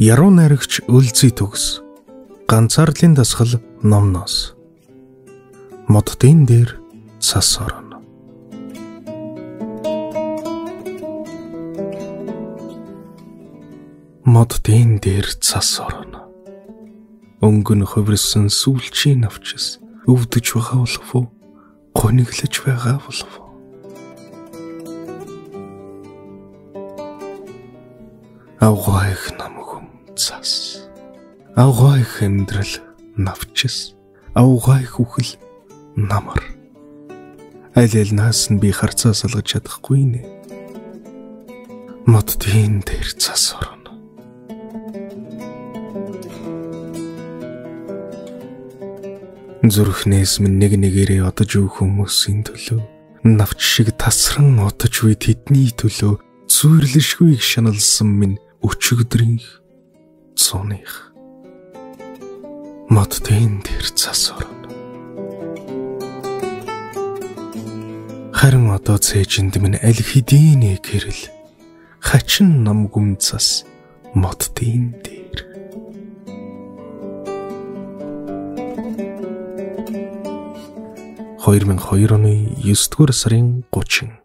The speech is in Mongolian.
Яруу найрагч Өлзий төгс. Ганцаарлын дасгал номноос. Моддын дээр цас орно. Моддын дээр цас орно. Өнгөн хувирсан сүүлчийн навчис өвдөж байгаа болов уу? Гониглож байгаа болов уу? Авгайх намгүм цас. Авгайх амьдрал навчис. Авгайх үхэл намар. Аль нас нь би харцаа салгаж чадахгүй нэ. Моддын дээр цас орно. Зүрхнээс минь нэг нэгээрээ одож өөх хүмүүсийн төлөө навч шиг тасран одож үе тэдний төлөө зүйрлэшгүй шаналсан минь өчигдрийнх цоных. Моддын дээр цас орно. Харин одоо цээжинд минь аль хэдийн гэрэл хачин намгүм цас моддын дээр. 2002 оны 9 дугаар сарын 30